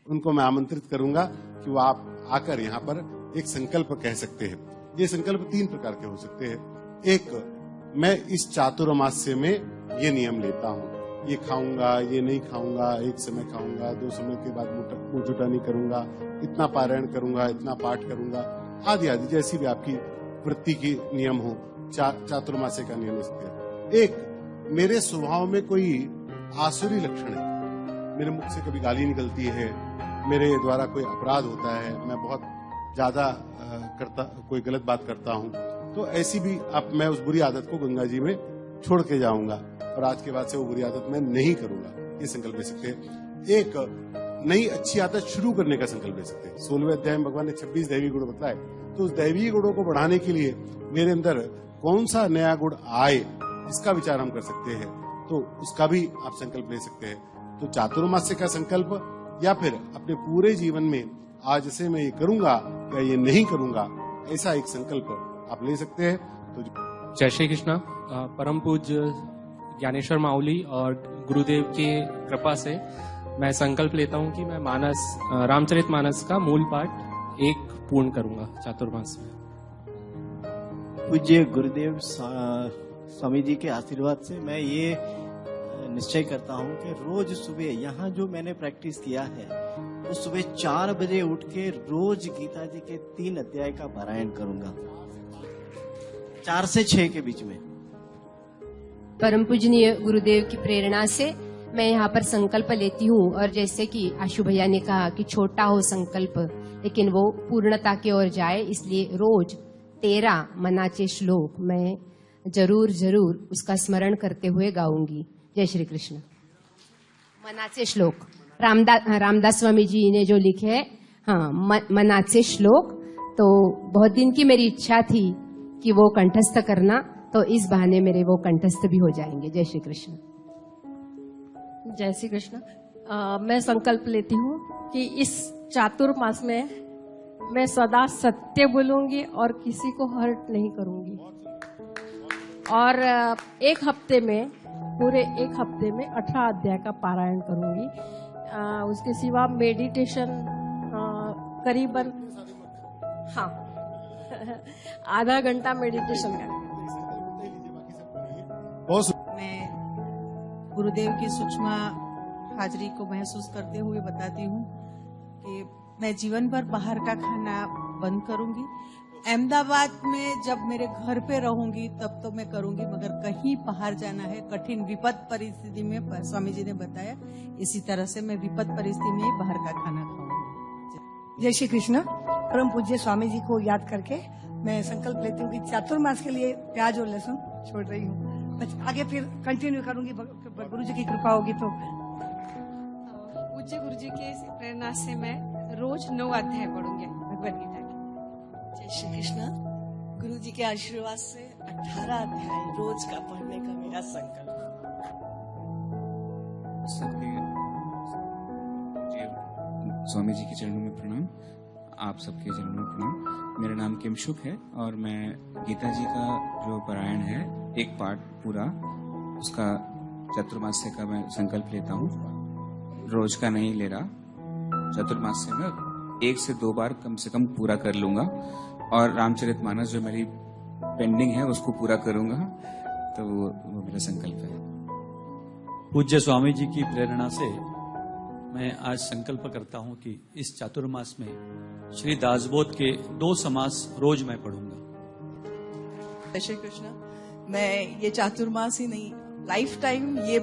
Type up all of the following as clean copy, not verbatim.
उनको मैं आमंत्रित करूंगा कि वो आप आकर यहाँ पर एक संकल्प कह सकते हैं। ये संकल्प 3 प्रकार के हो सकते हैं। एक, मैं इस चातुर्मास्य में ये नियम लेता हूँ, ये खाऊंगा, ये नहीं खाऊंगा, एक समय खाऊंगा, 2 समय के बाद मुंह जुटा नहीं करूंगा, इतना पारायण करूंगा, इतना पाठ करूंगा, आदि आदि, जैसी भी आपकी वृत्ति की नियम हो, चातुर्मास्य का नियम इसके। एक, मेरे स्वभाव में कोई आसुरी लक्षण है, मेरे मुख से कभी गाली निकलती है, मेरे द्वारा कोई अपराध होता है, मैं बहुत ज्यादा कोई गलत बात करता हूं, तो ऐसी भी मैं उस बुरी आदत को गंगा जी में छोड़ के जाऊंगा और आज के बाद से वो बुरी आदत मैं नहीं करूंगा, ये संकल्प ले सकते हैं। एक, नई अच्छी आदत शुरू करने का संकल्प ले सकते हैं। 16वें अध्याय में भगवान ने 26 दैवी गुण बताए, तो उस दैवीय गुणों को बढ़ाने के लिए मेरे अंदर कौन सा नया गुण आए, इसका विचार हम कर सकते हैं, तो उसका भी आप संकल्प ले सकते हैं। तो चातुर्मास्य का संकल्प, या फिर अपने पूरे जीवन में आज से मैं ये करूंगा या ये नहीं करूंगा, ऐसा एक संकल्प आप ले सकते हैं। तो जय श्री कृष्णा। परम पूज्य ज्ञानेश्वर माउली और गुरुदेव की कृपा से मैं संकल्प लेता हूं कि मैं रामचरितमानस का मूल पाठ 1 पूर्ण करूंगा चातुर्मास में। पूज्य गुरुदेव स्वामी जी के आशीर्वाद से मैं ये निश्चय करता हूँ कि रोज सुबह यहाँ जो मैंने प्रैक्टिस किया है, तो सुबह 4 बजे उठ के रोज गीता जी के 3 अध्याय का पारायण करूंगा, 4 से 6 के बीच में। परम पूजनीय गुरुदेव की प्रेरणा से मैं यहाँ पर संकल्प लेती हूँ, और जैसे कि आशु भैया ने कहा कि छोटा हो संकल्प लेकिन वो पूर्णता की ओर जाए, इसलिए रोज 13 मनाचे श्लोक मैं जरूर उसका स्मरण करते हुए गाऊंगी। जय श्री कृष्ण। मनाचे श्लोक रामदास स्वामी जी ने जो लिखे हैं, हाँ, मनाचे श्लोक, तो बहुत दिन की मेरी इच्छा थी कि वो कंठस्थ करना, तो इस बहाने मेरे वो कंठस्थ भी हो जाएंगे। जय श्री कृष्ण। जय श्री कृष्ण। मैं संकल्प लेती हूँ कि इस चातुर्मास में मैं सदा सत्य बोलूंगी और किसी को हर्ट नहीं करूंगी, और पूरे एक हफ्ते में 18 अध्याय का पारायण करूंगी। उसके सिवा मेडिटेशन करीबन आधा घंटा मेडिटेशन करें। मैं गुरुदेव की सूक्ष्म हाजिरी को महसूस करते हुए बताती हूँ कि मैं जीवन भर बाहर का खाना बंद करूंगी। अहमदाबाद में जब मेरे घर पे रहूंगी तब तो मैं करूंगी, मगर कहीं बाहर जाना है, कठिन विपद परिस्थिति में, स्वामी जी ने बताया, इसी तरह से मैं विपद परिस्थिति में बाहर का खाना खाऊंगी। जय श्री कृष्ण। परम पूज्य स्वामी जी को याद करके मैं संकल्प लेती हूँ कि चातुर्मास के लिए प्याज और लहसुन छोड़ रही हूँ। आगे फिर कंटिन्यू करूंगी, गुरु जी की कृपा होगी तो। पूज्य गुरु जी की प्रेरणा से मैं रोज 9 अध्याय पढ़ूंगी भगवद गीता की। जय श्री कृष्ण। गुरु जी के आशीर्वाद से 18 अध्याय रोज का पढ़ने का मेरा संकल्प। स्वामी जी के चरणों में प्रणाम, आप सबके चरणों में प्रणाम। मेरा नाम किमशुक है और मैं गीता जी का जो पारायण है, एक पाठ पूरा, उसका चतुर्मास्य का मैं संकल्प लेता हूँ। रोज का नहीं ले रहा, चतुर्मास्य में 1 से 2 बार कम से कम पूरा कर लूंगा, और रामचरितमानस जो मेरी पेंडिंग है उसको पूरा करूंगा, तो वो मेरा संकल्प है। पूज्य स्वामी जी की प्रेरणा से मैं आज संकल्प करता हूं कि इस चातुर्मास में श्री दासबोध के 2 समास रोज मैं पढ़ूंगा। जय श्री कृष्ण। मैं ये चातुर्मास ही नहीं, लाइफ टाइम ये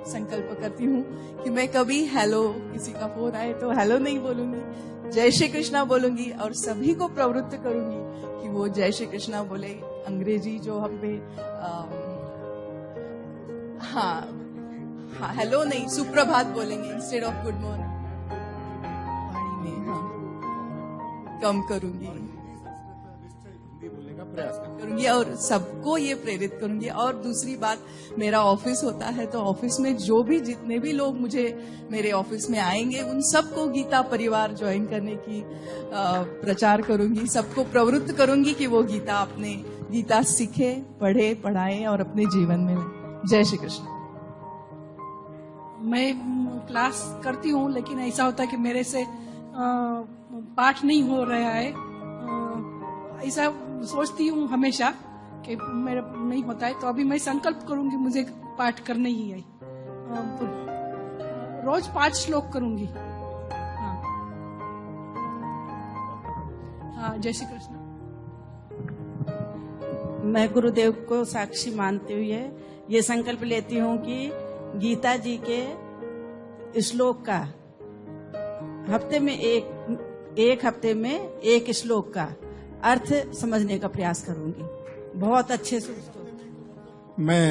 संकल्प करती हूँ कि मैं कभी हेलो, किसी का फोन आए तो हेलो नहीं बोलूंगी, जय श्री कृष्णा बोलूंगी, और सभी को प्रवृत्त करूंगी कि वो जय श्री कृष्णा बोले। अंग्रेजी जो हम पे हेलो नहीं, सुप्रभात बोलेंगे इंस्टेड ऑफ गुड मॉर्निंग। वाणी में कम करूंगी और सबको ये प्रेरित करूंगी। और दूसरी बात, मेरा ऑफिस होता है, तो ऑफिस में जो भी जितने भी लोग मुझे मेरे ऑफिस में आएंगे, उन सबको गीता परिवार ज्वाइन करने की प्रचार करूंगी, सबको प्रवृत्त करूंगी कि वो गीता सीखे, पढ़े, पढ़ाए और अपने जीवन में। जय श्री कृष्ण। मैं क्लास करती हूँ, लेकिन ऐसा होता है कि मेरे से पाठ नहीं हो रहा है। ऐसा सोचती हूँ हमेशा कि मेरा नहीं होता है, तो अभी मैं संकल्प करूंगी मुझे पाठ करना ही है। रोज 5 श्लोक करूंगी। हाँ, जय श्री कृष्ण। मैं गुरुदेव को साक्षी मानते हुए ये संकल्प लेती हूँ कि गीता जी के श्लोक का एक हफ्ते में एक श्लोक का अर्थ समझने का प्रयास करूंगी, बहुत अच्छे से उसको। मैं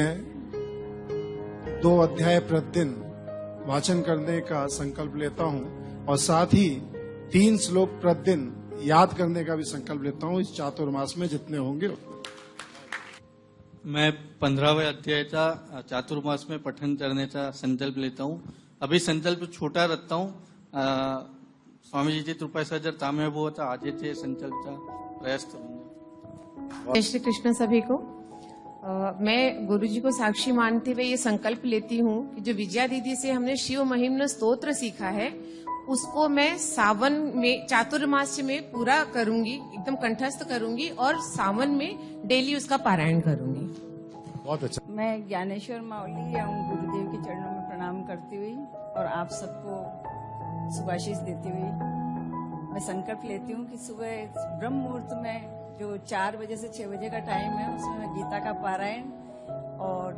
2 अध्याय प्रतिदिन वाचन करने का संकल्प लेता हूँ और साथ ही 3 श्लोक प्रतिदिन याद करने का भी संकल्प लेता हूँ इस चातुर्मास में जितने होंगे। मैं 15वें अध्यायाचा चातुर्मास में पठन करण्याचा संकल्प लेता हूँ। अभी संकल्प छोटा रखता हूँ। स्वामीजीची कृपा से जर कामयाब हुआ तो आज के संकल्प का प्रयास करूंगा। जय श्री कृष्ण सभी को। मैं गुरुजी को साक्षी मानते हुए ये संकल्प लेती हूँ कि जो विजया दीदी से हमने शिव महिम्न स्तोत्र सीखा है उसको मैं सावन में चातुर्मास में पूरा करूंगी, एकदम कंठस्थ करूंगी और सावन में डेली उसका पारायण करूंगी। बहुत अच्छा। मैं ज्ञानेश्वर माउली एवं गुरुदेव के चरणों में प्रणाम करती हुई और आप सबको शुभाशीष देती हुई मैं संकल्प लेती हूँ कि सुबह ब्रह्म मुहूर्त में जो 4 बजे से 6 बजे का टाइम है उसमें मैं गीता का पारायण और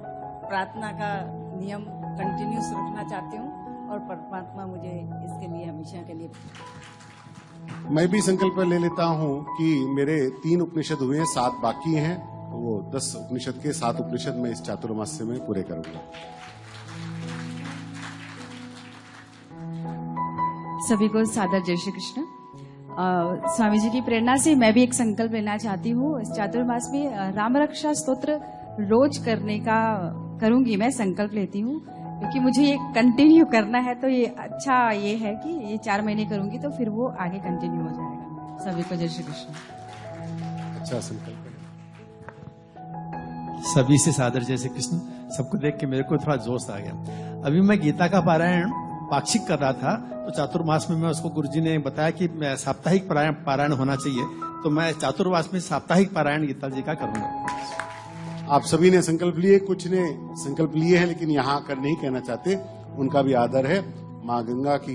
प्रार्थना का नियम कंटिन्यूस रखना चाहती हूँ और परमात्मा मुझे इसके लिए हमेशा के लिए। मैं भी संकल्प ले लेता हूँ कि मेरे 3 उपनिषद हुए हैं, 7 बाकी हैं, तो वो 10 उपनिषद के 7 उपनिषद मैं इस चातुर्मास से मैं पूरे करूंगा। सभी को सादर जय श्री कृष्ण। स्वामी जी की प्रेरणा से मैं भी एक संकल्प लेना चाहती हूँ। इस चातुर्मास में राम रक्षा स्तोत्र रोज करने का करूंगी, मैं संकल्प लेती हूँ क्योंकि मुझे ये कंटिन्यू करना है। तो ये अच्छा ये है कि ये 4 महीने करूंगी तो फिर वो आगे कंटिन्यू हो जाएगा। सभी को जय श्री कृष्ण। अच्छा संकल्प है। सभी से सादर जय श्री कृष्ण। सबको देख के मेरे को थोड़ा जोश आ गया। अभी मैं गीता का पारायण पाक्षिक कर रहा था, तो चातुर्मास में मैं उसको गुरुजी ने बताया कि साप्ताहिक पारायण होना चाहिए, तो मैं चातुर्मास में साप्ताहिक पारायण गीता जी का करूंगा। आप सभी ने संकल्प लिए, कुछ ने संकल्प लिए हैं लेकिन यहाँ आकर नहीं कहना चाहते, उनका भी आदर है। माँ गंगा की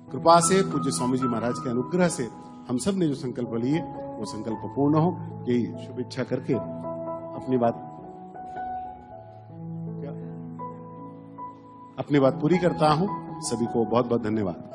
कृपा से, पूज्य स्वामी जी महाराज के अनुग्रह से हम सब ने जो संकल्प लिए वो संकल्प पूर्ण हो, यही शुभ इच्छा करके अपनी बात पूरी करता हूँ। सभी को बहुत बहुत धन्यवाद।